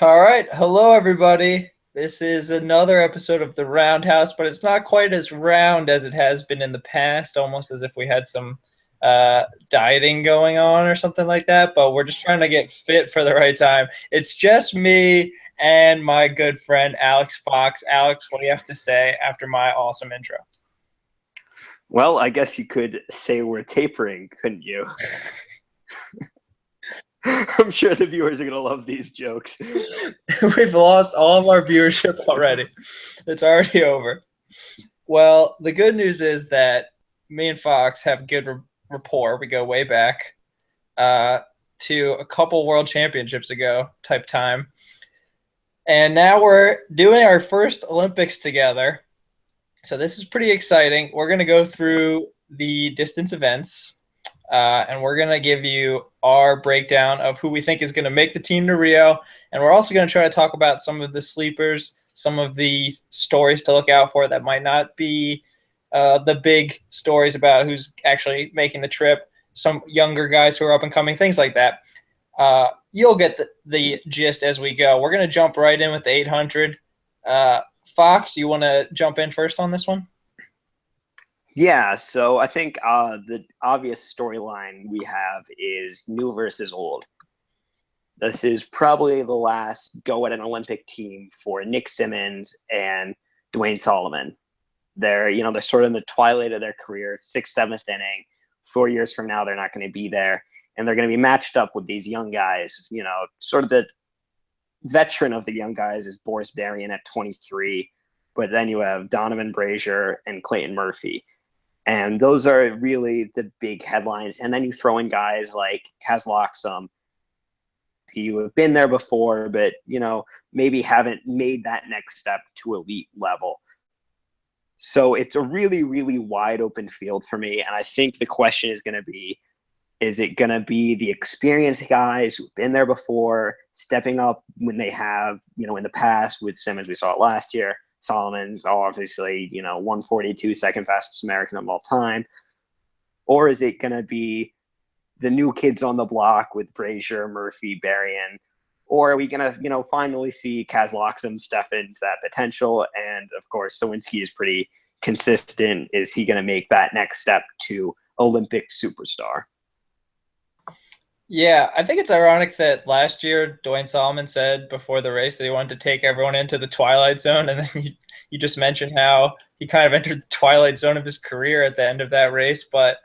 All right. Hello, everybody. This is another episode of The Roundhouse, but it's not quite as round as it has been in the past, almost as if we had some dieting going on or something like that. But we're just trying to get fit for the right time. It's just me and my good friend, Alex Fox. Alex, what do you have to say after my awesome intro? Well, I guess you could say we're tapering, couldn't you? I'm sure the viewers are going to love these jokes. We've lost all of our viewership already. It's already over. Well, the good news is that me and Fox have good rapport. We go way back uh, to a couple world championships ago type time. And now we're doing our first Olympics together. So this is pretty exciting. We're going to go through the distance events, and we're going to give you our breakdown of who we think is going to make the team to Rio. And we're also going to try to talk about some of the sleepers, some of the stories to look out for that might not be the big stories about who's actually making the trip, some younger guys who are up and coming, things like that. You'll get the gist as we go. We're going to jump right in with the 800. Fox, you want to jump in first on this one? Yeah, so I think the obvious storyline we have is new versus old. This is probably the last go at an Olympic team for Nick Symmonds and Dwayne Solomon. They're sort of in the twilight of their career, sixth, seventh inning. 4 years from now, they're not going to be there. And they're going to be matched up with these young guys. Sort of the veteran of the young guys is Boris Berrien at 23. But then you have Donovan Brazier and Clayton Murphy. And those are really the big headlines. And then you throw in guys like Kaz Loxam, who have been there before, but, maybe haven't made that next step to elite level. So it's a really, really wide open field for me. And I think the question is going to be, is it going to be the experienced guys who've been there before, stepping up when they have, in the past with Symmonds, we saw it last year. Solomon's obviously, 142, second fastest American of all time. Or is it going to be the new kids on the block with Brazier, Murphy, Berrien? Or are we going to, finally see Kaz Loxam step into that potential? And, of course, Sawinski is pretty consistent. Is he going to make that next step to Olympic superstar? Yeah, I think it's ironic that last year Dwayne Solomon said before the race that he wanted to take everyone into the twilight zone, and then you just mentioned how he kind of entered the twilight zone of his career at the end of that race. But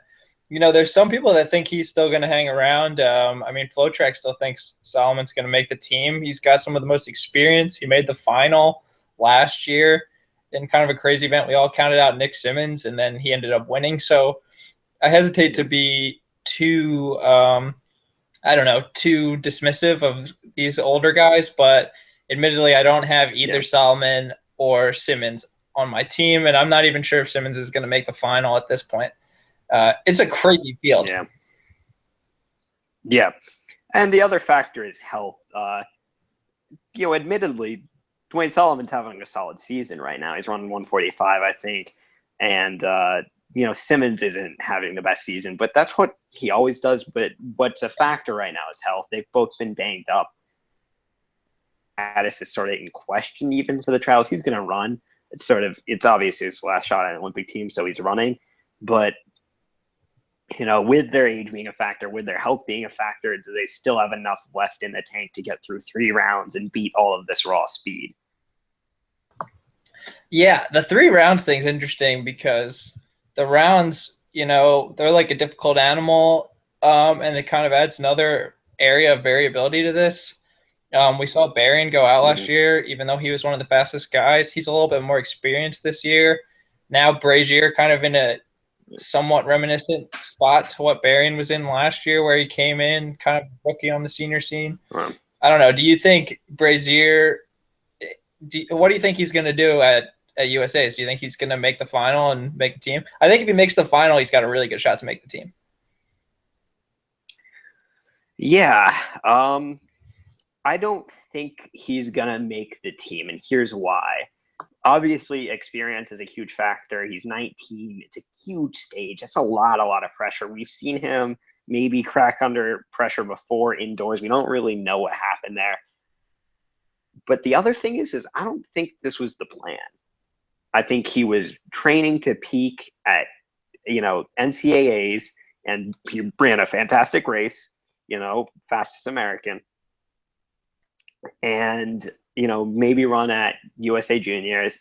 there's some people that think he's still going to hang around. FloTrack still thinks Solomon's going to make the team. He's got some of the most experience. He made the final last year in kind of a crazy event. We all counted out Nick Symmonds, and then he ended up winning. So I hesitate to be too too dismissive of these older guys, but admittedly, I don't have either Solomon or Symmonds on my team, and I'm not even sure if Symmonds is going to make the final at this point. It's a crazy field. Yeah. And the other factor is health. Admittedly, Dwayne Solomon's having a solid season right now. He's running 145, I think. And, Symmonds isn't having the best season, but that's what he always does. But what's a factor right now is health. They've both been banged up. Addis is sort of in question even for the trials. He's going to run. It's obviously his last shot at an Olympic team, so he's running. But, with their age being a factor, with their health being a factor, do they still have enough left in the tank to get through 3 rounds and beat all of this raw speed? Yeah, the 3 rounds thing's interesting because the rounds, they're like a difficult animal, and it kind of adds another area of variability to this. We saw Berrien go out last year, even though he was one of the fastest guys. He's a little bit more experienced this year. Now Brazier kind of in a somewhat reminiscent spot to what Berrien was in last year, where he came in kind of rookie on the senior scene. I don't know. Do you think Brazier? What do you think he's going to do at USA's? Do you think he's going to make the final and make the team? I think if he makes the final, he's got a really good shot to make the team. Yeah. I don't think he's going to make the team, and here's why. Obviously, experience is a huge factor. He's 19. It's a huge stage. That's a lot of pressure. We've seen him maybe crack under pressure before indoors. We don't really know what happened there. But the other thing is I don't think this was the plan. I think he was training to peak at, NCAAs, and he ran a fantastic race, fastest American, and, maybe run at USA Juniors.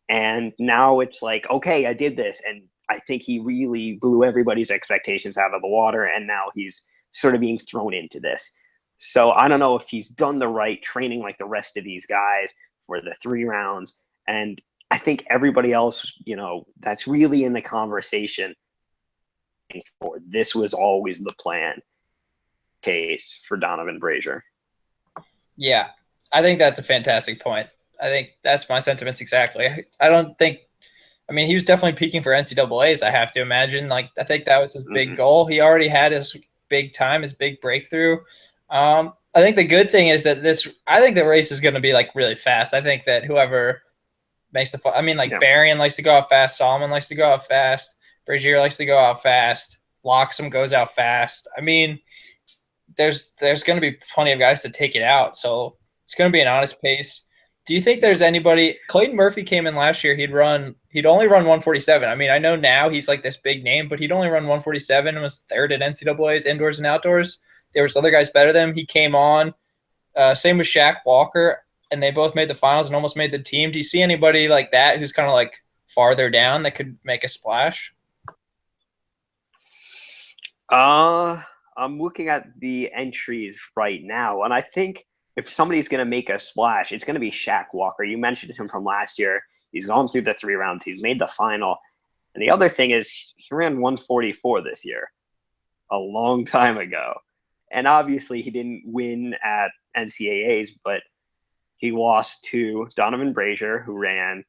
And now it's like, okay, I did this. And I think he really blew everybody's expectations out of the water. And now he's sort of being thrown into this. So I don't know if he's done the right training like the rest of these guys for the 3 rounds. And I think everybody else, that's really in the conversation for this was always the plan case for Donovan Brazier. Yeah, I think that's a fantastic point. I think that's my sentiments exactly. I don't think – I mean, he was definitely peaking for NCAAs, I have to imagine. Like, I think that was his big goal. He already had his big time, his big breakthrough. I think the good thing is that I think the race is going to be, like, really fast. I think that whoever makes – Berrien likes to go out fast. Solomon likes to go out fast. Brazier likes to go out fast. Loxam goes out fast. I mean, there's going to be plenty of guys to take it out, so it's going to be an honest pace. Do you think there's anybody – Clayton Murphy came in last year. He'd only run 147. I mean, I know now he's like this big name, but he'd only run 147 and was third at NCAAs, indoors and outdoors. There was other guys better than him. He came on. Same with Shaq Walker, and they both made the finals and almost made the team. Do you see anybody like that who's kind of like farther down that could make a splash? I'm looking at the entries right now, and I think if somebody's going to make a splash, it's going to be Shaq Walker. You mentioned him from last year. He's gone through the 3 rounds. He's made the final. And the other thing is he ran 144 this year, a long time ago. And obviously he didn't win at NCAAs, but he lost to Donovan Brazier, who ran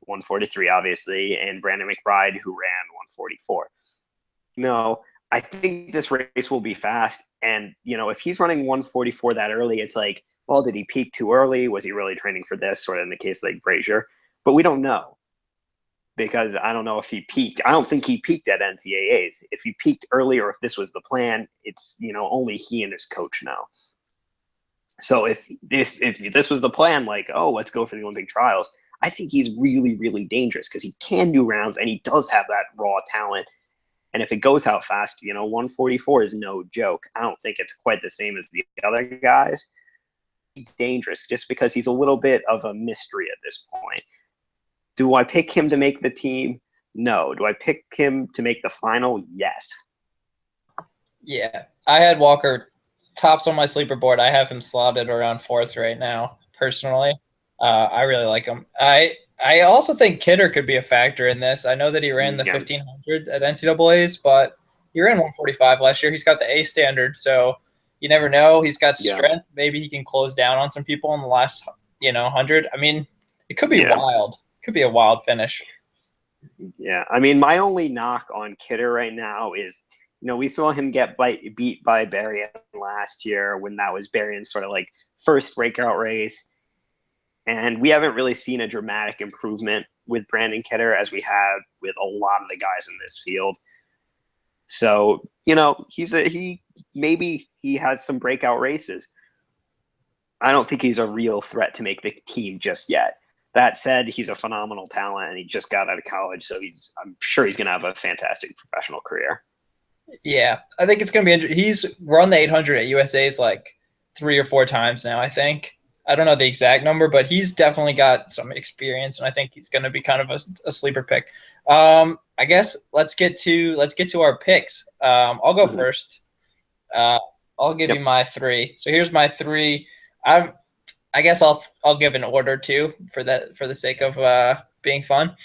143, obviously, and Brandon McBride, who ran 144. No, I think this race will be fast. And, if he's running 144 that early, it's like, well, did he peak too early? Was he really training for this? Sort of in the case like Brazier. But we don't know, because I don't know if he peaked. I don't think he peaked at NCAAs. If he peaked early or if this was the plan, it's, only he and his coach know. So if this was the plan, like, oh, let's go for the Olympic trials, I think he's really, really dangerous because he can do rounds and he does have that raw talent. And if it goes out fast, 144 is no joke. I don't think it's quite the same as the other guys. He's dangerous just because he's a little bit of a mystery at this point. Do I pick him to make the team? No. Do I pick him to make the final? Yes. Yeah. I had Walker tops on my sleeper board. I have him slotted around 4th right now, personally. I really like him. I also think Kidder could be a factor in this. I know that he ran the 1500 at NCAAs, but he ran 145 last year. He's got the A standard, so you never know. He's got strength. Maybe he can close down on some people in the last, 100. I mean, it could be wild. It could be a wild finish. Yeah, I mean, my only knock on Kidder right now is, we saw him get beat by Berrien last year when that was Berrien's sort of like first breakout race. And we haven't really seen a dramatic improvement with Brandon Kidder as we have with a lot of the guys in this field. So, maybe he has some breakout races. I don't think he's a real threat to make the team just yet. That said, he's a phenomenal talent and he just got out of college. So I'm sure he's going to have a fantastic professional career. Yeah, I think it's going to be interesting. He's run the 800 at USA's like 3 or 4 times now, I think. I don't know the exact number, but he's definitely got some experience, and I think he's going to be kind of a sleeper pick. I guess let's get to our picks. I'll go first. I'll give you my 3. So here's my 3. I guess I'll give an order too for the sake of being fun.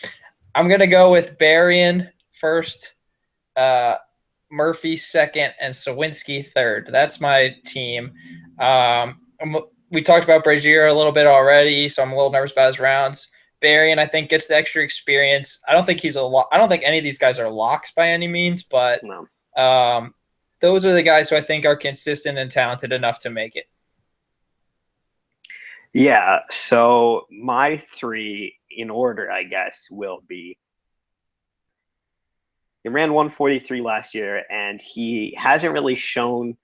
I'm gonna go with Berrien first, Murphy second, and Sawinski third. That's my team. We talked about Brazier a little bit already, so I'm a little nervous about his rounds. Berrien, I think, gets the extra experience. I don't think I don't think any of these guys are locks by any means, but those are the guys who I think are consistent and talented enough to make it. Yeah, so my 3 in order, I guess, will be he ran 143 last year, and he hasn't really shown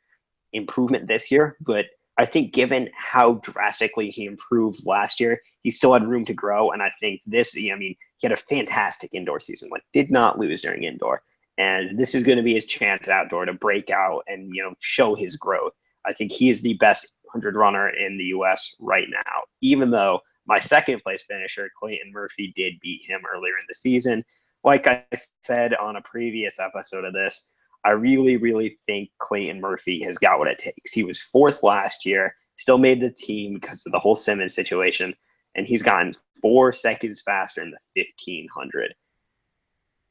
improvement this year, but I think given how drastically he improved last year, he still had room to grow. And I think this, I mean, he had a fantastic indoor season, like did not lose during indoor. And this is going to be his chance outdoor to break out and, show his growth. I think he is the best 100 runner in the U.S. right now, even though my second place finisher, Clayton Murphy, did beat him earlier in the season. Like I said on a previous episode of this, I really, really think Clayton Murphy has got what it takes. He was fourth last year, still made the team because of the whole Simmons situation, and he's gotten 4 seconds faster in the 1500.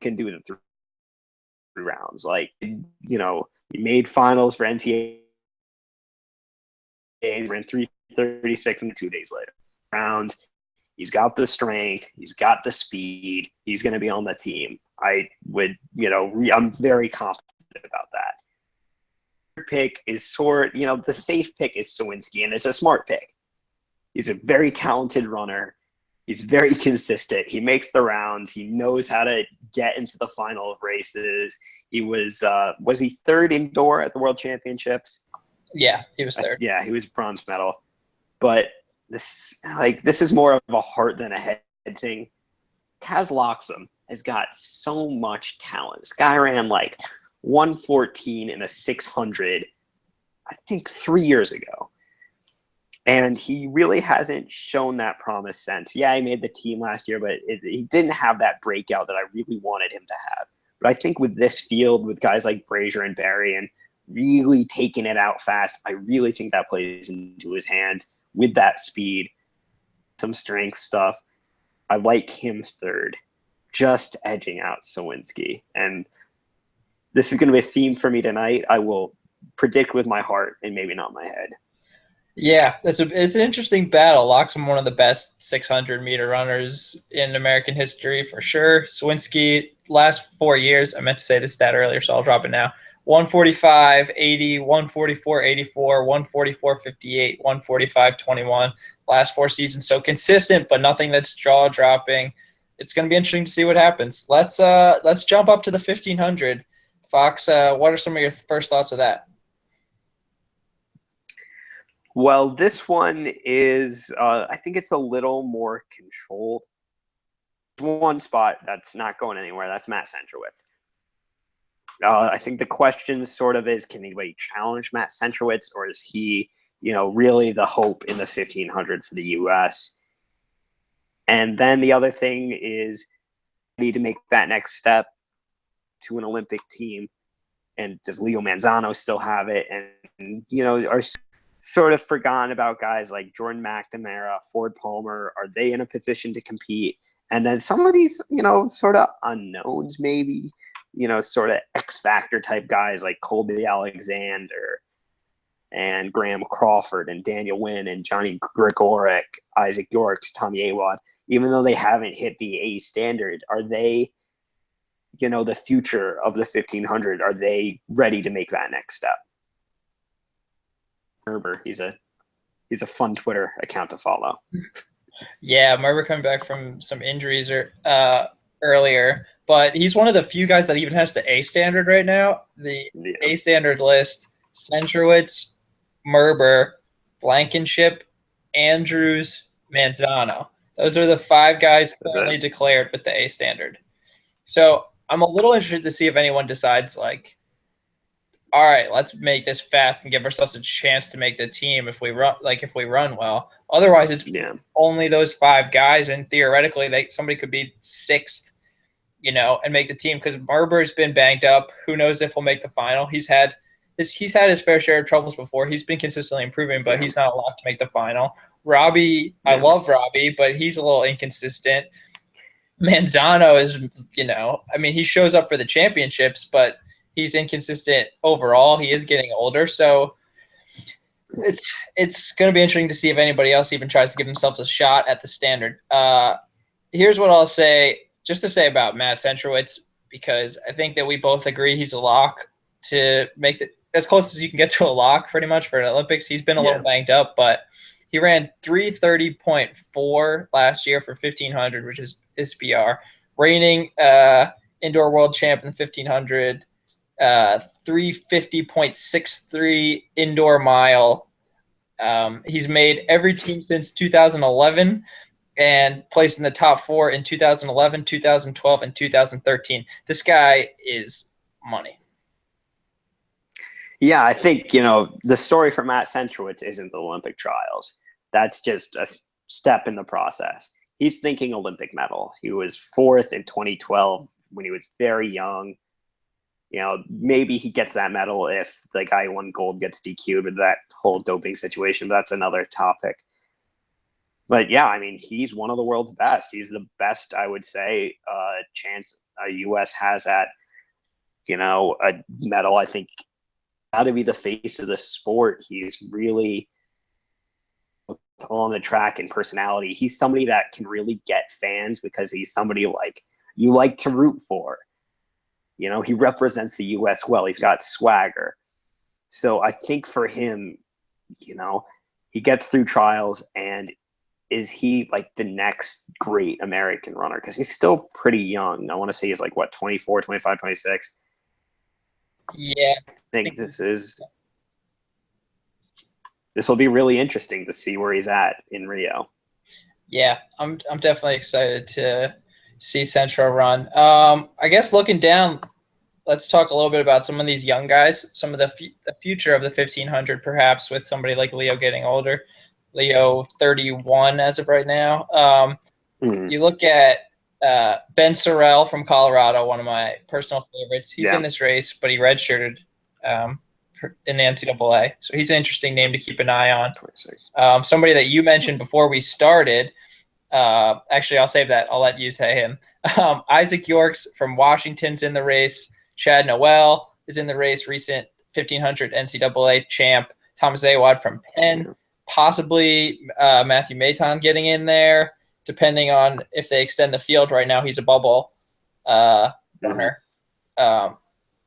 Can do the three rounds. Like, he made finals for NCAA, ran 3:36 and 2 days later. Rounds. He's got the strength. He's got the speed. He's going to be on the team. I would, I'm very confident about that. Pick is the safe pick is Sawinski, and it's a smart pick. He's a very talented runner. He's very consistent. He makes the rounds. He knows how to get into the final of races. He was he third indoor at the World Championships? Yeah, he was third. Yeah, he was bronze medal. But this is more of a heart than a head thing. Kaz Loxam has got so much talent. This guy ran 114 in a 600, I think 3 years ago. And he really hasn't shown that promise since. Yeah, he made the team last year, but he didn't have that breakout that I really wanted him to have. But I think with this field, with guys like Brazier and Barry and really taking it out fast, I really think that plays into his hand with that speed, some strength stuff. I like him third, just edging out Sawinski. And this is going to be a theme for me tonight. I will predict with my heart and maybe not my head. Yeah, it's an interesting battle. Loxam, one of the best 600-meter runners in American history for sure. Sawinski, last 4 years, I meant to say this stat earlier, so I'll drop it now. 145, 80, 144, 84, 144, 58, 145, 21. Last 4 seasons, so consistent, but nothing that's jaw-dropping. It's going to be interesting to see what happens. Let's jump up to the 1500. Fox, what are some of your first thoughts of that? Well, this one is, I think it's a little more controlled. One spot that's not going anywhere, that's Matt Centrowitz. I think the question sort of is, can anybody challenge Matt Centrowitz, or is he, really the hope in the 1500 for the U.S.? And then the other thing is, need to make that next step to an Olympic team. And does Leo Manzano still have it? And are sort of forgotten about guys like Jordan McNamara, Ford Palmer. Are they in a position to compete? And then some of these, sort of unknowns, maybe, sort of X Factor type guys like Colby Alexander and Graham Crawford and Daniel Wynn and Johnny Gregoric, Isaac Yorks, Tommy Awad, even though they haven't hit the A standard, are they, the future of the 1500? Are they ready to make that next step? Merber, he's a fun Twitter account to follow. Yeah, Merber coming back from some injuries earlier, but he's one of the few guys that even has the A standard right now. The A standard list: Centrowitz, Merber, Blankenship, Andrews, Manzano. Those are the 5 guys currently declared with the A standard. So I'm a little interested to see if anyone decides all right, let's make this fast and give ourselves a chance to make the team if we run well. Otherwise, it's only those 5 guys, and theoretically, somebody could be 6th, and make the team, because Merber's been banged up. Who knows if he'll make the final? He's had his fair share of troubles before. He's been consistently improving, but he's not allowed to make the final. Robbie, I love Robbie, but he's a little inconsistent. Manzano is, he shows up for the championships, but he's inconsistent overall. He is getting older, so it's going to be interesting to see if anybody else even tries to give themselves a shot at the standard. Here's what I'll say, just to say about Matt Centrowitz, because I think that we both agree he's a lock to make as close as you can get to a lock pretty much for an Olympics. He's been a little banged up, but he ran 3:30.4 last year for 1500, which is his PR. Reigning indoor world champ in the 1500. 350.63 indoor mile, He's made every team since 2011 and placed in the top 4 in 2011, 2012, and 2013. This guy is money. Yeah, I think, the story for Matt Centrowitz isn't the Olympic trials. That's just a step in the process. He's thinking Olympic medal. He was 4th in 2012 when he was very young. Maybe he gets that medal if the guy who won gold gets DQ'd with that whole doping situation. But that's another topic. But yeah, I mean, he's one of the world's best. He's the best, I would say, chance a U.S. has at, a medal. I think got to be the face of the sport. He's really on the track and personality. He's somebody that can really get fans because he's somebody like you like to root for. He represents the U.S. well. He's got swagger. So I think for him, he gets through trials, and is he like the next great American runner? Because he's still pretty young. I want to say he's like, what, 24, 25, 26? Yeah. I think this will be really interesting to see where he's at in Rio. Yeah, I'm definitely excited to see Centro run. I guess looking down, let's talk a little bit about some of these young guys, some of the future of the 1500, perhaps with somebody like Leo getting older. Leo 31 as of right now. You look at Ben Sorrell from Colorado, one of my personal favorites. He's in this race, but he redshirted in the NCAA. So he's an interesting name to keep an eye on. Somebody that you mentioned before we started, actually, I'll save that. I'll let you say him. Isaac Yorks from Washington's in the race. Chad Noel is in the race, recent 1500 NCAA champ. Thomas Awad from Penn. Possibly Matthew Maton getting in there, depending on if they extend the field. Right now, he's a bubble runner.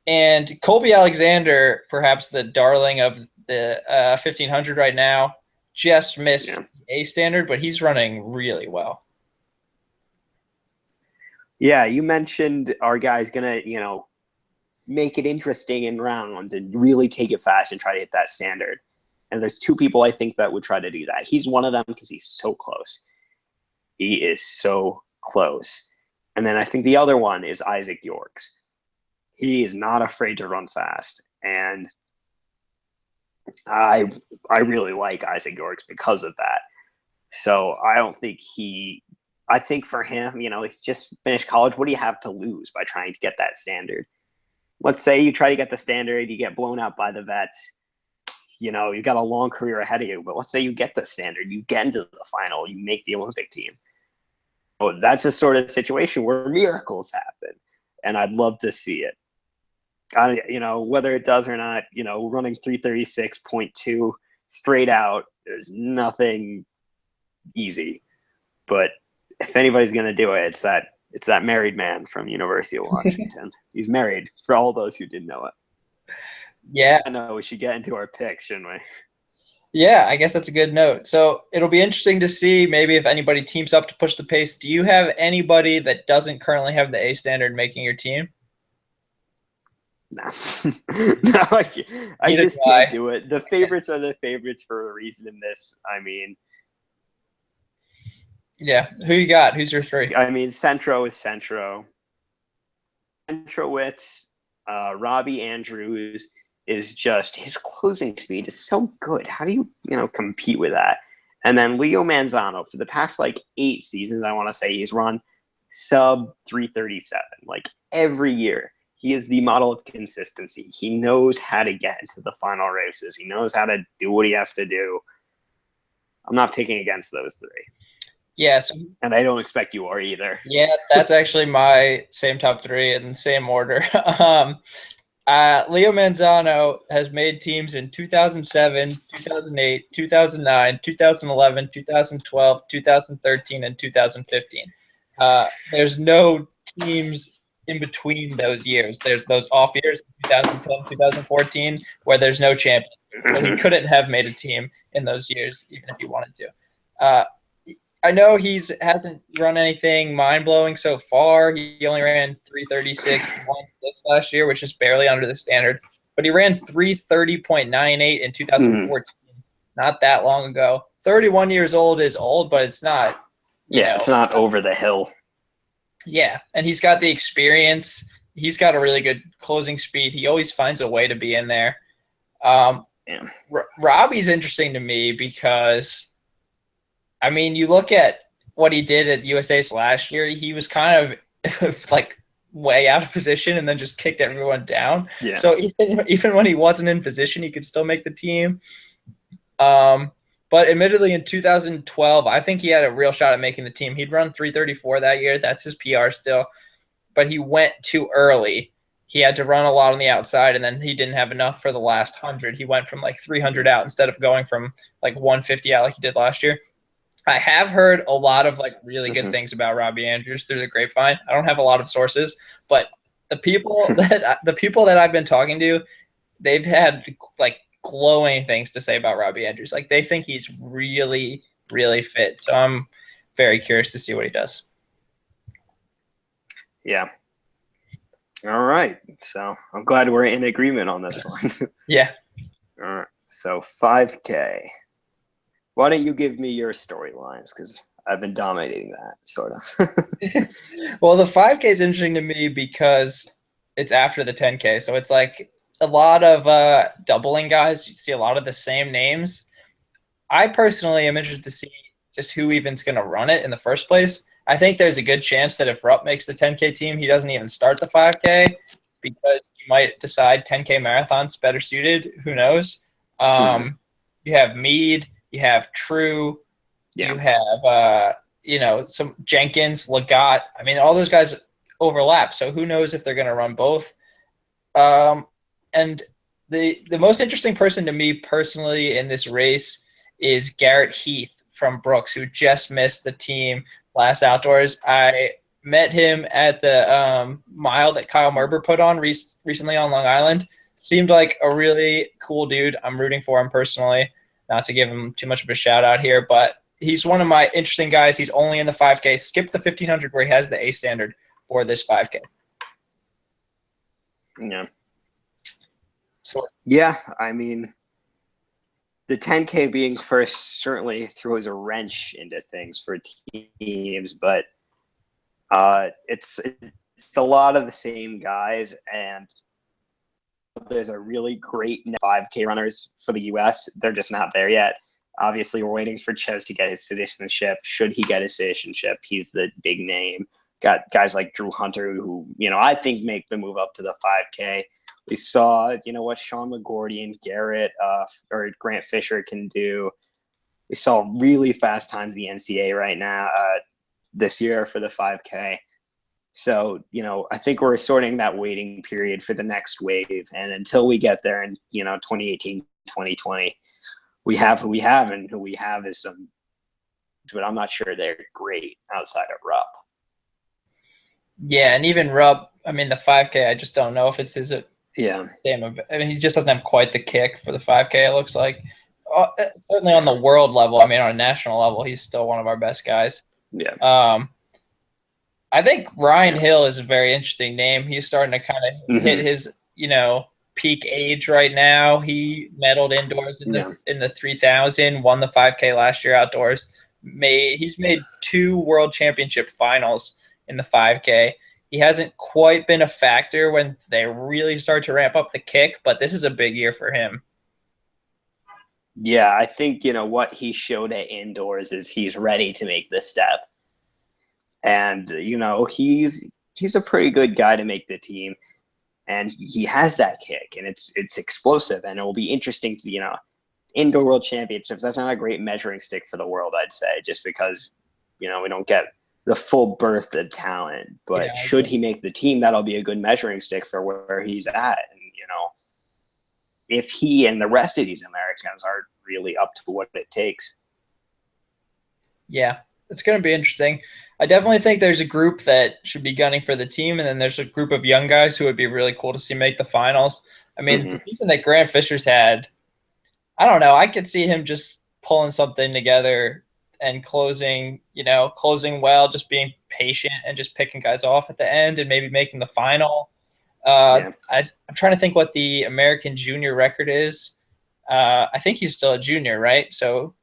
And Colby Alexander, perhaps the darling of the 1500 right now, just missed A standard, but he's running really well. Yeah, you mentioned our guy's going to, make it interesting in rounds and really take it fast and try to hit that standard. And there's 2 people I think that would try to do that. He's one of them because he's so close. He is so close. And then I think the other one is Isaac Yorks. He is not afraid to run fast. And I really like Isaac Yorks because of that. So I think for him, he's just finished college. What do you have to lose by trying to get that standard? Let's say you try to get the standard, you get blown out by the vets. You've got a long career ahead of you, but let's say you get the standard, you get into the final, you make the Olympic team. Well, that's a sort of situation where miracles happen, and I'd love to see it. Whether it does or not, running 336.2 straight out is nothing easy. But if anybody's going to do it, it's that married man from University of Washington. He's married, for all those who didn't know it. Yeah. I know we should get into our picks, shouldn't we? Yeah, I guess that's a good note. So it'll be interesting to see maybe if anybody teams up to push the pace. Do you have anybody that doesn't currently have the A standard making your team? No, no, I just can't do it. The favorites are the favorites for a reason in this. I mean, yeah, who you got? Who's your 3? I mean, Centro is Centro. Centrowitz, Robbie Andrews is just, his closing speed is so good. How do you, compete with that? And then Leo Manzano, for the past 8 seasons, I want to say he's run sub 337, every year. He is the model of consistency. He knows how to get into the final races. He knows how to do what he has to do. I'm not picking against those 3. Yes. And I don't expect you are either. Yeah, that's actually my same top 3 in the same order. Leo Manzano has made teams in 2007, 2008, 2009, 2011, 2012, 2013, and 2015. There's no teams in between those years. There's those off years, 2010, 2014, where there's no champion. So he couldn't have made a team in those years, even if he wanted to. I know hasn't run anything mind-blowing so far. He only ran 336.16 last year, which is barely under the standard. But he ran 330.98 in 2014. not that long ago. 31 years old is old, but it's not, it's not over the hill. Yeah, and he's got the experience. He's got a really good closing speed. He always finds a way to be in there. Robbie's interesting to me because, I mean, you look at what he did at USA's last year. He was kind of like way out of position and then just kicked everyone down. Yeah. So even when he wasn't in position, he could still make the team. But admittedly, in 2012, I think he had a real shot at making the team. He'd run 3:34 that year. That's his PR still. But he went too early. He had to run a lot on the outside, and then he didn't have enough for the last 100. He went from like 300 out instead of going from like 150 out like he did last year. I have heard a lot of like really good things about Robbie Andrews through the grapevine. I don't have a lot of sources, but the people that I've been talking to, they've had like glowing things to say about Robbie Andrews. Like they think he's really, really fit. So I'm very curious to see what he does. Yeah. All right. So I'm glad we're in agreement on this one. Yeah. All right. So 5K. Why don't you give me your storylines? Because I've been dominating that, sort of. Well, the 5K is interesting to me because it's after the 10K. So it's like a lot of doubling guys. You see a lot of the same names. I personally am interested to see just who even's going to run it in the first place. I think there's a good chance that if Rupp makes the 10K team, he doesn't even start the 5K because he might decide 10K marathon's better suited. Who knows? You have Mead. You have True. You have, some Jenkins, Legat. I mean, all those guys overlap. So who knows if they're going to run both? And the most interesting person to me personally in this race is Garrett Heath from Brooks, who just missed the team last outdoors. I met him at the mile that Kyle Merber put on recently on Long Island. Seemed like a really cool dude. I'm rooting for him personally. Not to give him too much of a shout out here, but he's one of my interesting guys. He's only in the 5K. Skip the 1500 where he has the A standard for this 5K. Yeah. So, yeah, I mean, the 10K being first certainly throws a wrench into things for teams, but it's a lot of the same guys, and there's a really great 5K runners for the U.S. They're just not there yet. Obviously, we're waiting for Ches to get his citizenship. Should he get his citizenship, he's the big name. Got guys like Drew Hunter who, I think make the move up to the 5K. We saw, what Sean McGordy and Garrett or Grant Fisher can do. We saw really fast times the NCAA right now this year for the 5K. So, I think we're sorting that waiting period for the next wave. And until we get there in, 2018, 2020, we have who we have, and who we have is some, but I'm not sure they're great outside of Rupp. Yeah, and even Rupp, I mean, the 5K, I just don't know if it's his same. I mean, he just doesn't have quite the kick for the 5K, it looks like. Certainly on the world level, I mean, on a national level, he's still one of our best guys. Yeah. I think Ryan Hill is a very interesting name. He's starting to kind of hit his, peak age right now. He medaled indoors in the 3000, won the 5K last year outdoors. He's made 2 world championship finals in the 5K. He hasn't quite been a factor when they really start to ramp up the kick, but this is a big year for him. Yeah, I think, what he showed at indoors is he's ready to make this step. And, he's a pretty good guy to make the team. And he has that kick, and it's explosive, and it will be interesting to, indoor world championships. That's not a great measuring stick for the world, I'd say, just because, we don't get the full birth of talent. But should he make the team, that'll be a good measuring stick for where he's at. And, if he and the rest of these Americans are really up to what it takes. Yeah, it's going to be interesting. I definitely think there's a group that should be gunning for the team, and then there's a group of young guys who would be really cool to see make the finals. I mean, the season that Grant Fisher's had, I don't know. I could see him just pulling something together and closing well, just being patient and just picking guys off at the end and maybe making the final. I'm trying to think what the American junior record is. I think he's still a junior, right? So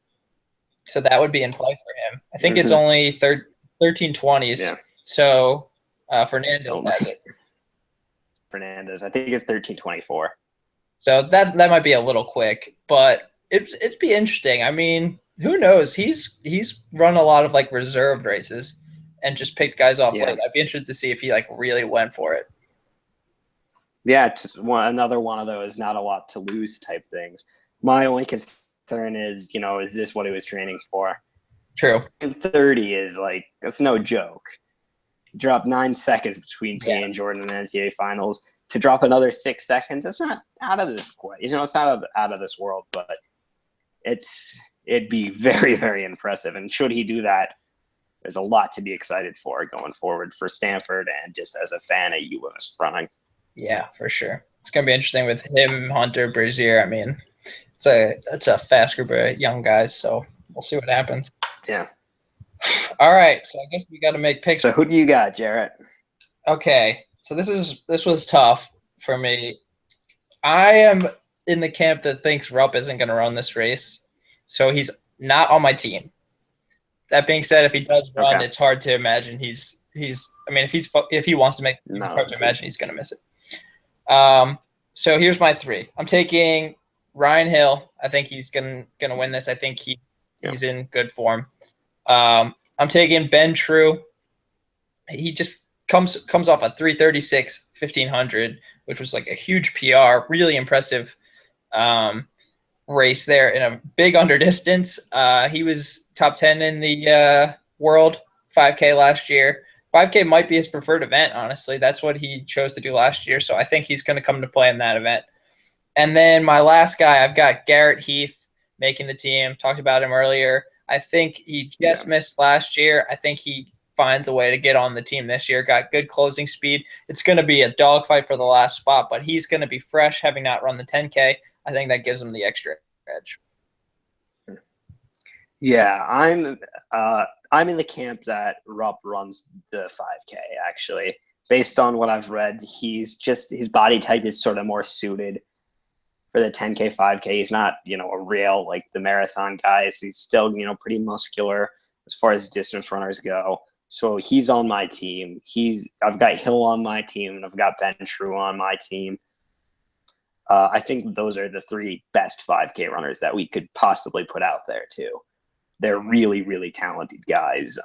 that would be in play for him. I think it's only 1320s. Yeah. So Fernandez has it. Fernandez, I think it's 1324. So that might be a little quick, but it'd be interesting. I mean, who knows? He's run a lot of like reserved races and just picked guys off late. I'd be interested to see if he like really went for it. Yeah, just another one of those not a lot to lose type things. My only concern is, is this what he was training for? True. 30 is like, that's no joke. Drop 9 seconds between Payne and Jordan in the NCAA finals. To drop another 6 seconds, that's not out of this it's not out of this world, but it'd be very, very impressive. And should he do that, there's a lot to be excited for going forward for Stanford and just as a fan of U.S. running. Yeah, for sure. It's gonna be interesting with him, Hunter, Brazier. I mean, it's a fast group of young guys, so we'll see what happens. Yeah. All right, so I guess we got to make picks. So who do you got, Jarrett? Okay, so this was tough for me. I am in the camp that thinks Rupp isn't going to run this race, so he's not on my team. That being said, if he does run, it's hard to imagine he's. I mean, if he wants to make, it's hard to imagine he's going to miss it. So here's my 3. I'm taking Ryan Hill. I think he's gonna win this. I think he's in good form. I'm taking Ben True. He just comes off a 3:36 1500, which was like a huge PR, really impressive race there in a big under distance. He was top 10 in the world 5K last year. 5K might be his preferred event, honestly. That's what he chose to do last year, so I think he's going to come to play in that event. And then my last guy, I've got Garrett Heath making the team. Talked about him earlier. I think he just missed last year. I think he finds a way to get on the team this year. Got good closing speed. It's going to be a dogfight for the last spot, but he's going to be fresh, having not run the 10K. I think that gives him the extra edge. Yeah, I'm in the camp that Rupp runs the 5K, actually. Based on what I've read, his body type is sort of more suited for the 10K, 5K. He's not, a real, like the marathon guys. He's still, pretty muscular as far as distance runners go. So he's on my team. I've got Hill on my team, and I've got Ben True on my team. I think those are the 3 best 5K runners that we could possibly put out there too. They're really, really talented guys.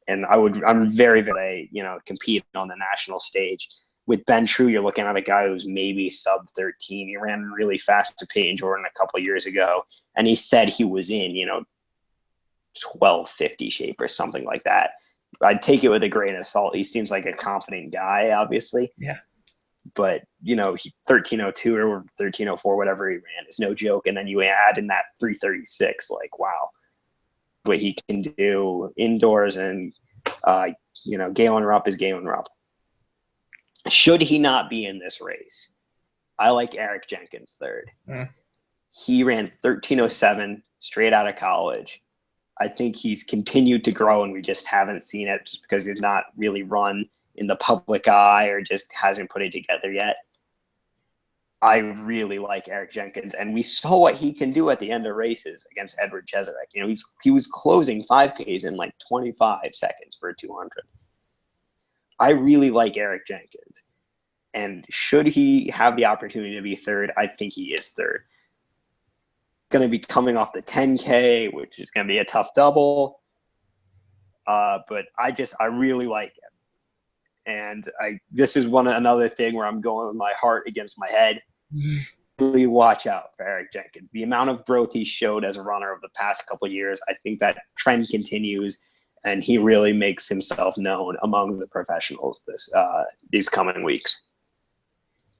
And I'm very, very, compete on the national stage. With Ben True, you're looking at a guy who's maybe sub 13. He ran really fast to Payne Jordan a couple of years ago, and he said he was in, 1250 shape or something like that. I'd take it with a grain of salt. He seems like a confident guy, obviously. Yeah. But, 1302 or 1304, whatever he ran, is no joke. And then you add in that 336, like, wow, what he can do indoors. And, Galen Rupp is Galen Rupp. Should he not be in this race, I like Eric Jenkins third. He ran 1307 straight out of college. I think he's continued to grow, and we just haven't seen it just because he's not really run in the public eye or just hasn't put it together yet. I really like Eric Jenkins, and we saw what he can do at the end of races against Edward Cheserek. He was closing 5Ks in like 25 seconds for a 200. I really like Eric Jenkins, and should he have the opportunity to be third, I think he is third. Going to be coming off the 10K, which is going to be a tough double, but I really like him. And this is another thing where I'm going with my heart against my head. Really watch out for Eric Jenkins. The amount of growth he showed as a runner over the past couple of years, I think that trend continues, and he really makes himself known among the professionals these coming weeks.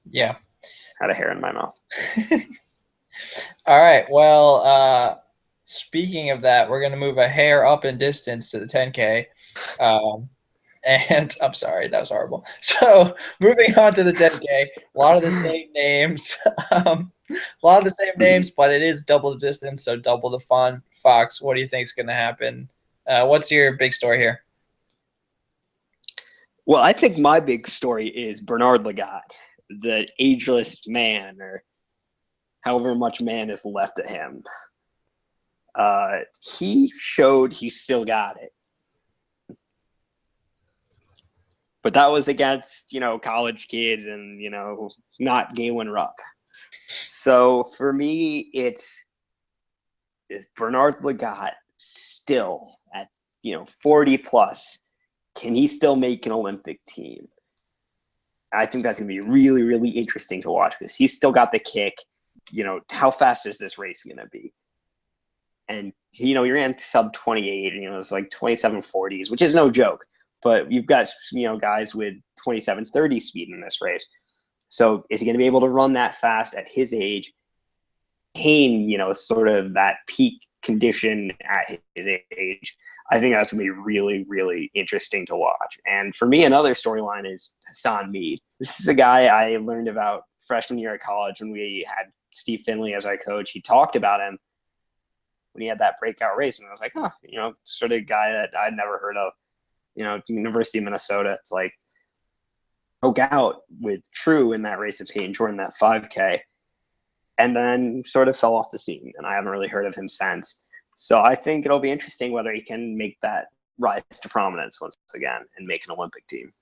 Yeah. Had a hair in my mouth. All right. Well, speaking of that, we're going to move a hair up in distance to the 10K. And I'm sorry, that was horrible. So moving on to the 10K, a lot of the same names. But it is double the distance, so double the fun. Fox, what do you think is going to happen? What's your big story here? Well, I think my big story is Bernard Lagat, the ageless man, or however much man is left of him. He showed he still got it. But that was against, college kids and, not Galen Rupp. So for me, is Bernard Lagat still at, 40 plus? Can he still make an Olympic team? I think that's going to be really, really interesting to watch because he's still got the kick. How fast is this race going to be? And, he ran sub 28, it's like 27:40s, which is no joke. But you've got, guys with 27:30 speed in this race. So is he going to be able to run that fast at his age? Maintain, sort of that peak condition at his age. I think that's going to be really, really interesting to watch. And for me, another storyline is Hassan Mead. This is a guy I learned about freshman year at college when we had Steve Finley as our coach. He talked about him when he had that breakout race. And I was like, sort of guy that I'd never heard of. University of Minnesota. It's like broke out with True in that race of Peyton Jordan, that 5K, and then sort of fell off the scene. And I haven't really heard of him since. So I think it'll be interesting whether he can make that rise to prominence once again and make an Olympic team.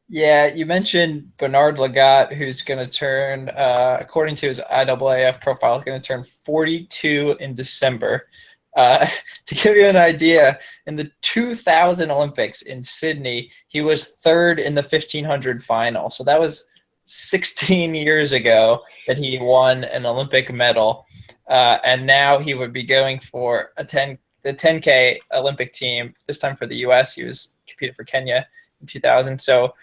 Yeah, you mentioned Bernard Lagat, who's going to turn, according to his IAAF profile, going to turn 42 in December. To give you an idea, in the 2000 Olympics in Sydney, he was third in the 1500 final. So that was 16 years ago that he won an Olympic medal. And now he would be going for the 10K Olympic team, this time for the U.S. He was competing for Kenya in 2000. So,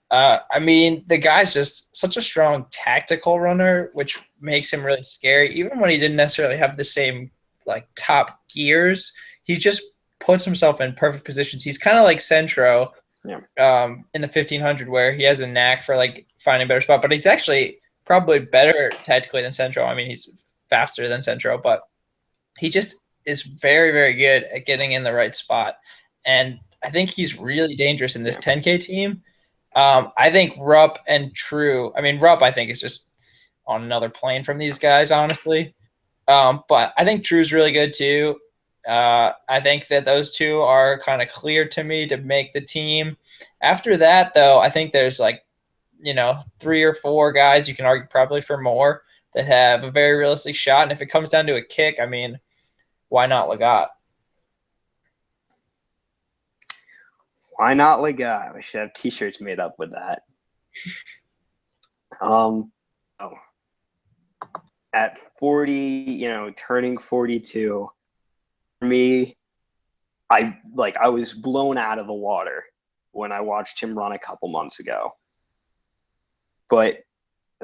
the guy's just such a strong tactical runner, which makes him really scary. Even when he didn't necessarily have the same top gears, he just puts himself in perfect positions. He's kind of like Centro in the 1500, where he has a knack for finding a better spot, but he's actually probably better tactically than Centro. He's faster than Centro, but he just is very, very good at getting in the right spot. And I think he's really dangerous in this 10K team. I think Rupp and True, Rupp I think is just on another plane from these guys, honestly. But I think Drew's really good too. I think that those two are kind of clear to me to make the team. After that, though, I think there's 3 or 4 guys, you can argue probably for more, that have a very realistic shot. And if it comes down to a kick, why not Lagat? Why not Lagat? We should have T-shirts made up with that. At 40, turning 42, for me, I was blown out of the water when I watched him run a couple months ago. But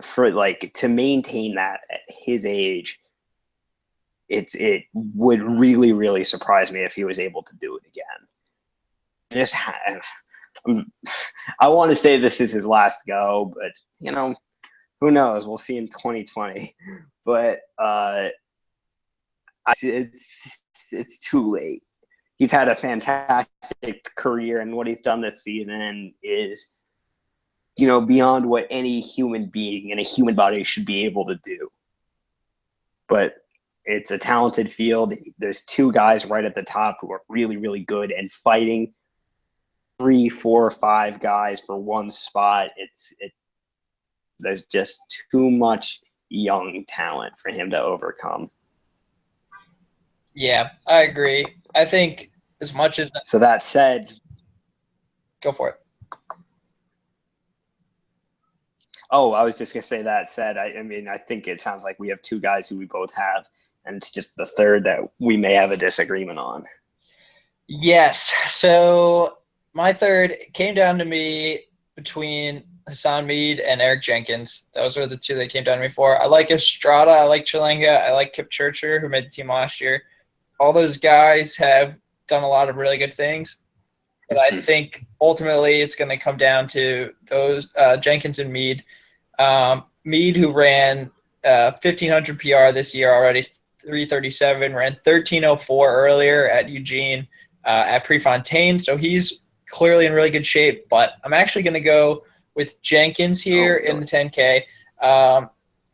for to maintain that at his age, it would really, really surprise me if he was able to do it again. I want to say this is his last go, but who knows? We'll see in 2020. But it's too late. He's had a fantastic career, and what he's done this season is, beyond what any human being in a human body should be able to do. But it's a talented field. There's 2 guys right at the top who are really, really good and fighting 3, 4, 5 guys for one spot. There's just too much young talent for him to overcome. Yeah, I agree. I think as much as... So that said... Go for it. Oh, I was just going to say that said, I think it sounds like we have 2 guys who we both have, and it's just the third that we may have a disagreement on. Yes. So my third came down to me between Hassan Mead and Eric Jenkins. Those are the 2 that came down to me for. I like Estrada, I like Chilenga, I like Kip Churcher, who made the team last year. All those guys have done a lot of really good things. But I think ultimately it's going to come down to those Jenkins and Mead. Mead, who ran 1,500 PR this year already, 337, ran 13:04 earlier at Eugene at Prefontaine. So he's clearly in really good shape. But I'm actually going to go with Jenkins here in the 10K.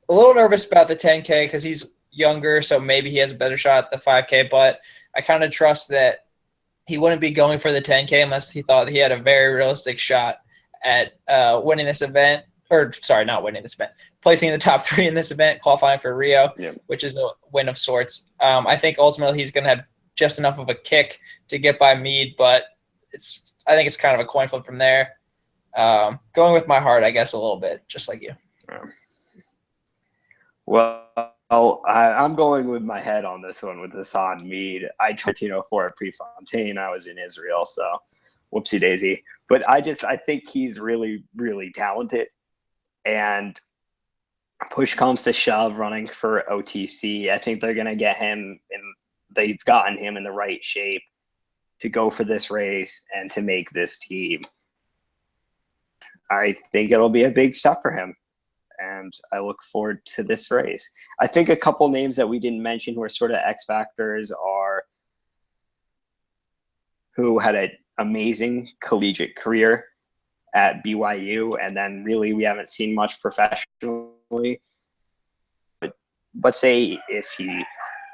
a little nervous about the 10K because he's younger, so maybe he has a better shot at the 5K. But I kind of trust that he wouldn't be going for the 10K unless he thought he had a very realistic shot at winning this event. Or sorry, not winning this event, placing in the top 3 in this event, qualifying for Rio, which is a win of sorts. I think ultimately he's going to have just enough of a kick to get by Meade, but I think it's kind of a coin flip from there. Going with my heart, I guess, a little bit, just like you. Well, I'm going with my head on this one with Hassan Meade. I tried for at Prefontaine. I was in Israel, so whoopsie daisy. But I think he's really, really talented. And push comes to shove running for OTC. I think they're going to get him, and they've gotten him in the right shape to go for this race and to make this team. I think it'll be a big step for him, and I look forward to this race. I think a couple names that we didn't mention who are sort of X factors are who had an amazing collegiate career at BYU, and then really we haven't seen much professionally. But let's say if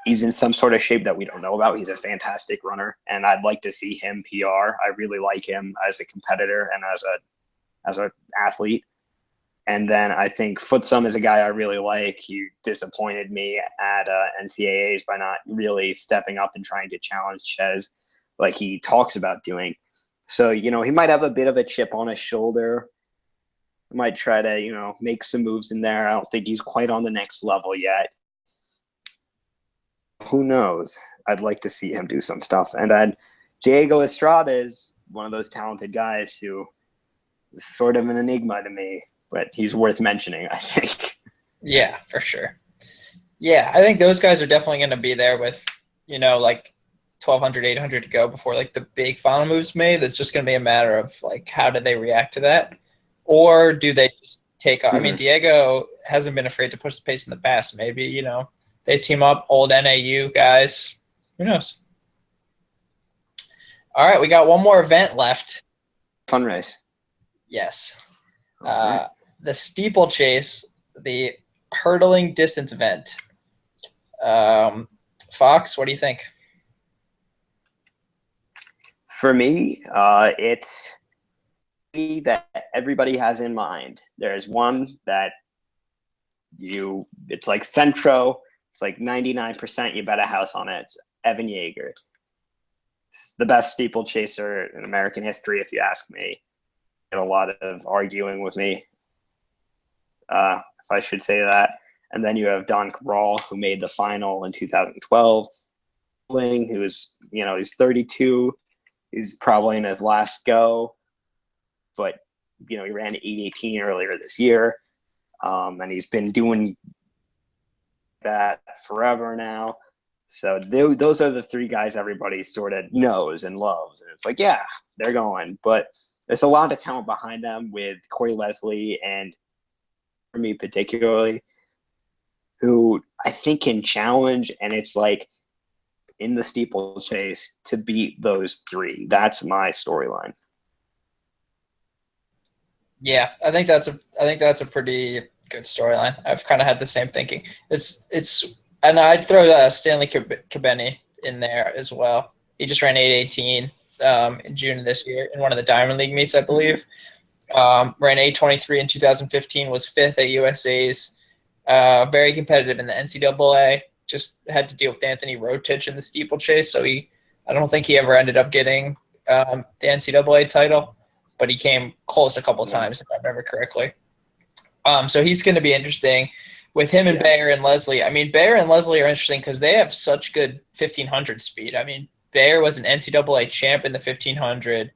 he's in some sort of shape that we don't know about, he's a fantastic runner, and I'd like to see him PR. I really like him as a competitor and as an athlete. And then I think Footsum is a guy I really like. He disappointed me at NCAAs by not really stepping up and trying to challenge Ches like he talks about doing. So, he might have a bit of a chip on his shoulder. He might try to, make some moves in there. I don't think he's quite on the next level yet. Who knows? I'd like to see him do some stuff. And then Diego Estrada is one of those talented guys who is sort of an enigma to me, but he's worth mentioning, I think. Yeah, for sure. Yeah, I think those guys are definitely going to be there with, like 1,200, 800 to go before like the big final move's made. It's just going to be a matter of like how do they react to that, or do they just take off? I mean, Diego hasn't been afraid to push the pace in the past. Maybe they team up, old NAU guys. Who knows? All right, we got one more event left. Fun race. Yes. The steeplechase, the hurdling distance event. Fox, what do you think? For me, it's that everybody has in mind. There's one that it's like Centro, it's like 99% you bet a house on it. It's Evan Yeager. It's the best steeplechaser in American history, if you ask me. Get a lot of arguing with me, if I should say that. And then you have Don Cabral, who made the final in 2012. Who's, he's 32. He's probably in his last go, but he ran 8:18 earlier this year, and he's been doing that forever now. So those are the 3 guys everybody sort of knows and loves, and it's like, yeah, they're going. But there's a lot of talent behind them with Corey Leslie and, for me particularly, who I think can challenge, and it's like, in the steeplechase to beat those 3. That's my storyline. Yeah, I think that's a pretty good storyline. I've kind of had the same thinking. And I'd throw Stanley Kabeni in there as well. He just ran 8:18 in June of this year in one of the Diamond League meets, I believe. Ran 8:23 in 2015, was 5th at USA's. Very competitive in the NCAA. Just had to deal with Anthony Rotich in the steeplechase, so I don't think he ever ended up getting the NCAA title, but he came close a couple times, if I remember correctly. So he's going to be interesting with him and Bayer and Leslie. I mean, Bayer and Leslie are interesting because they have such good 1,500 speed. I mean, Bayer was an NCAA champ in the 1,500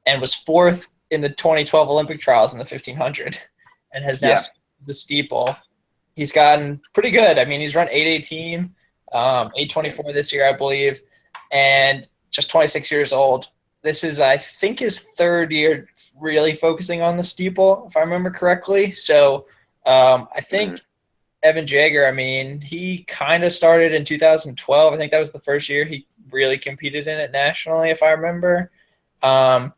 and was 4th in the 2012 Olympic trials in the 1,500 and has now the steeple. He's gotten pretty good. I mean, he's run 8:18, 8:24 this year, I believe, and just 26 years old. This is, I think, his 3rd year really focusing on the steeple, if I remember correctly. So I think Evan Jager, I mean, he kind of started in 2012. I think that was the first year he really competed in it nationally, if I remember. And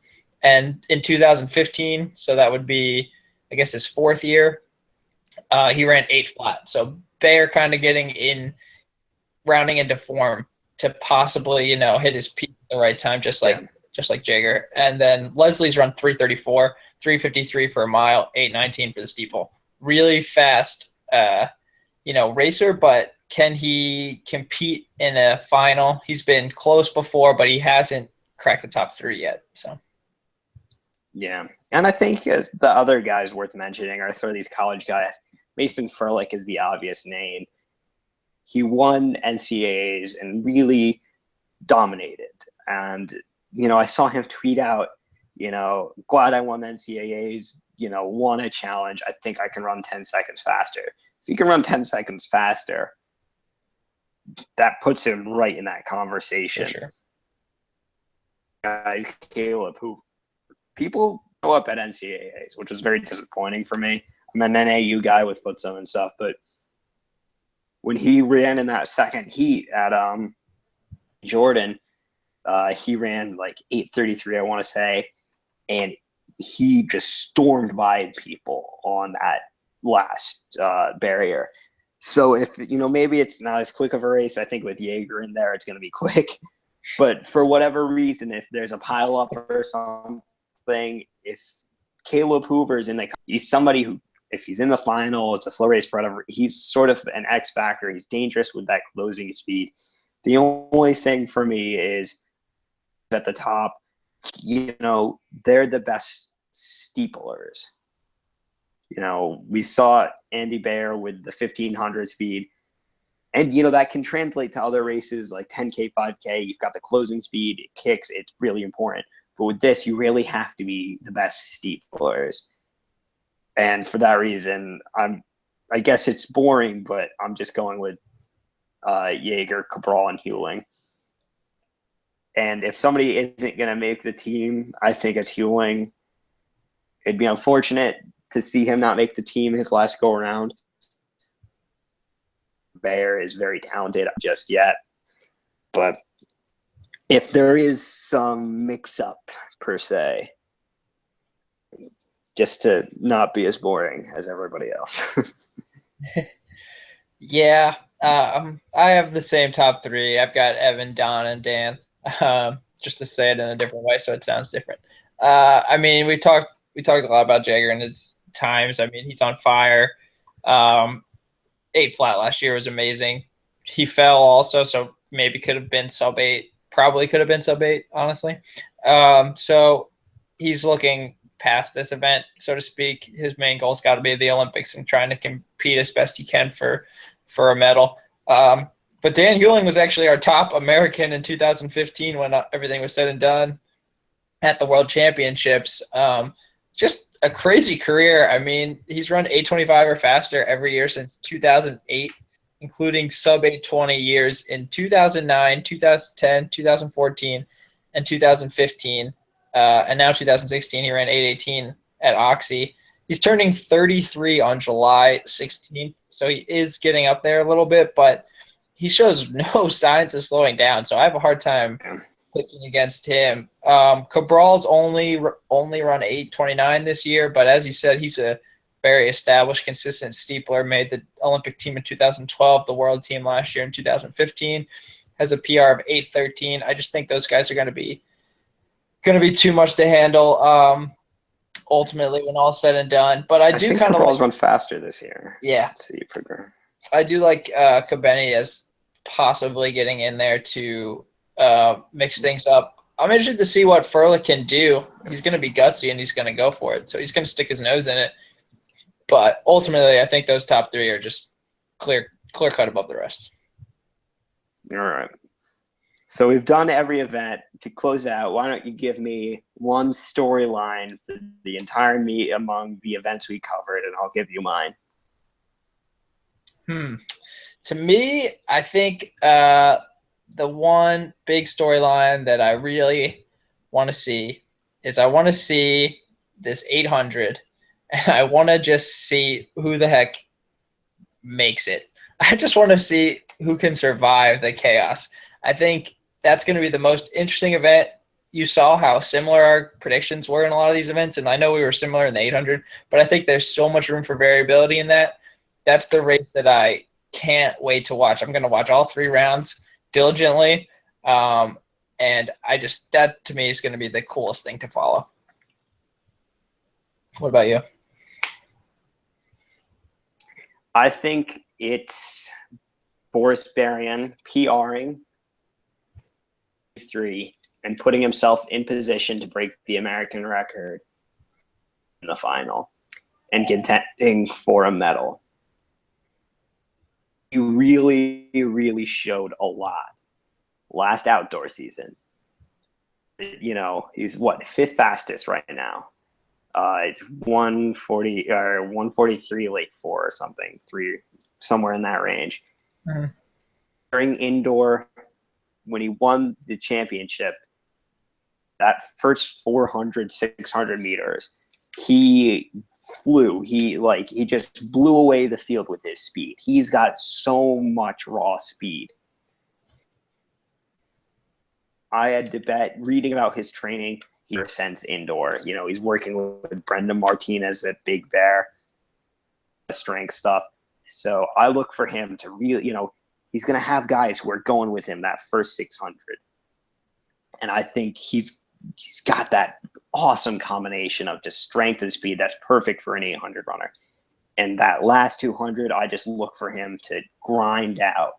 in 2015, so that would be, I guess, his 4th year. He ran 8 flat. So Bayer kind of rounding into form to possibly, hit his peak at the right time, just like Jager. And then Leslie's run 3:34, 3:53 for a mile, 8:19 for the steeple. Really fast, racer, but can he compete in a final? He's been close before, but he hasn't cracked the top 3 yet. So. Yeah, and I think the other guys worth mentioning are sort of these college guys. Mason Furlick is the obvious name. He won NCAAs and really dominated. And, I saw him tweet out, glad I won NCAAs, won a challenge. I think I can run 10 seconds faster. If he can run 10 seconds faster, that puts him right in that conversation. For sure. Caleb, who people go up at NCAAs, which was very disappointing for me. I'm an NAU guy with Footsum and stuff, but when he ran in that second heat at Jordan, he ran like 8:33, I want to say, and he just stormed by people on that last barrier. So if, maybe it's not as quick of a race, I think with Jaeger in there, it's going to be quick. But for whatever reason, if there's a pileup or something, if Caleb Hoover's he's somebody who, if he's in the final, it's a slow race forever. He's sort of an X factor. He's dangerous with that closing speed. The only thing for me is at the top, they're the best steeplers. We saw Andy Bayer with the 1500 speed. And, that can translate to other races like 10K, 5K. You've got the closing speed, it kicks, it's really important. But with this, you really have to be the best steeplers. And for that reason, I guess it's boring, but I'm just going with Jaeger, Cabral, and Hewling. And if somebody isn't going to make the team, I think it's Hewling. It'd be unfortunate to see him not make the team his last go around. Bayer is very talented just yet. But if there is some mix-up, per se, just to not be as boring as everybody else. Yeah, I have the same top 3. I've got Evan, Don, and Dan. Just to say it in a different way, so it sounds different. We talked a lot about Jaeger and his times. He's on fire. 8 flat last year was amazing. He fell also, so maybe could have been sub 8. Probably could have been sub 8, honestly. So he's looking past this event, so to speak. His main goal's got to be the Olympics and trying to compete as best he can for a medal. But Dan Hewling was actually our top American in 2015 when everything was said and done at the World Championships. Just a crazy career. He's run 8:25 or faster every year since 2008, including sub 8:20 years in 2009, 2010, 2014, and 2015. And now 2016, he ran 8:18 at Oxy. He's turning 33 on July 16th, so he is getting up there a little bit, but he shows no signs of slowing down, so I have a hard time picking against him. Cabral's only run 8:29 this year, but as you said, he's a very established, consistent steepler, made the Olympic team in 2012, the world team last year in 2015, has a PR of 8:13. I just think those guys are going to be too much to handle ultimately when all's said and done. But I do kind of Cabral's run faster this year. Yeah. I do like Kabeni as possibly getting in there to mix things up. I'm interested to see what Furlick can do. He's going to be gutsy and he's going to go for it. So he's going to stick his nose in it. But ultimately, I think those top 3 are just clear cut above the rest. All right. So we've done every event. To close out, why don't you give me one storyline for the entire meet among the events we covered, and I'll give you mine. To me, I think the one big storyline that I really want to see is I want to see this 800, and I want to just see who the heck makes it. I just want to see who can survive the chaos. I think that's going to be the most interesting event. You saw how similar our predictions were in a lot of these events, and I know we were similar in the 800, but I think there's so much room for variability in that. that's the race that I can't wait to watch. I'm going to watch all 3 rounds diligently. And that to me is going to be the coolest thing to follow. What about you? I think it's Boris Berian PRing 3 and putting himself in position to break the American record in the final and contending for a medal. He really, really showed a lot last outdoor season. You know, he's what, 5th fastest right now. It's 140 or 143 late 4 or something, 3 somewhere in that range. Mm-hmm. During indoor, when he won the championship, that first 400, 600 meters, he flew. He just blew away the field with his speed. He's got so much raw speed. I had to bet, reading about his training, he sends indoor. You know, he's working with Brendan Martinez at Big Bear, strength stuff. So I look for him to really, you know, he's going to have guys who are going with him that first 600. And I think he's got that awesome combination of just strength and speed that's perfect for an 800 runner. And that last 200, I just look for him to grind out.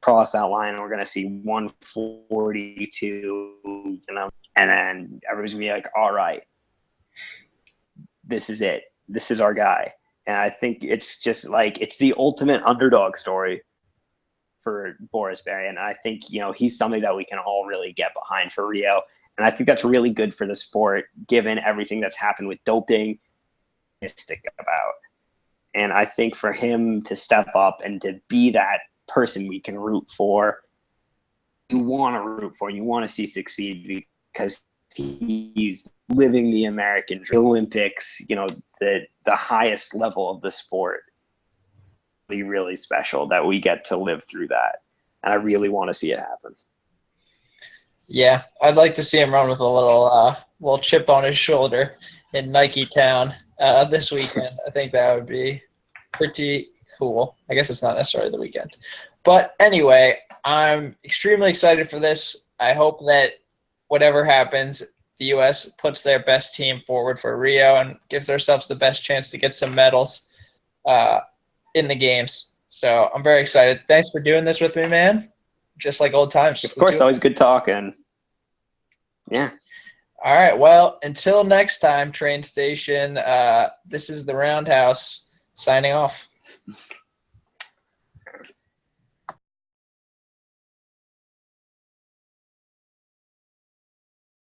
Cross that line, and we're going to see 142, you know, and then everybody's going to be like, all right, this is it. This is our guy. And I think it's just like, it's the ultimate underdog story for Boris Berian. I think, you know, he's somebody that we can all really get behind for Rio. And I think that's really good for the sport, given everything that's happened with doping, about. And I think for him to step up and to be that person we can root for, you want to root for, you want to see succeed, because he's living the American dream. Olympics, you know, the highest level of the sport. Really, really special that we get to live through that. And I really want to see it happen. Yeah, I'd like to see him run with a little chip on his shoulder in Nike Town this weekend. I think that would be pretty cool. I guess it's not necessarily the weekend. But anyway, I'm extremely excited for this. I hope that whatever happens, the U.S. puts their best team forward for Rio and gives ourselves the best chance to get some medals in the games. So I'm very excited. Thanks for doing this with me, man. Just like old times. Of course, always good talking. Yeah. All right. Well, until next time, train station, this is the Roundhouse signing off.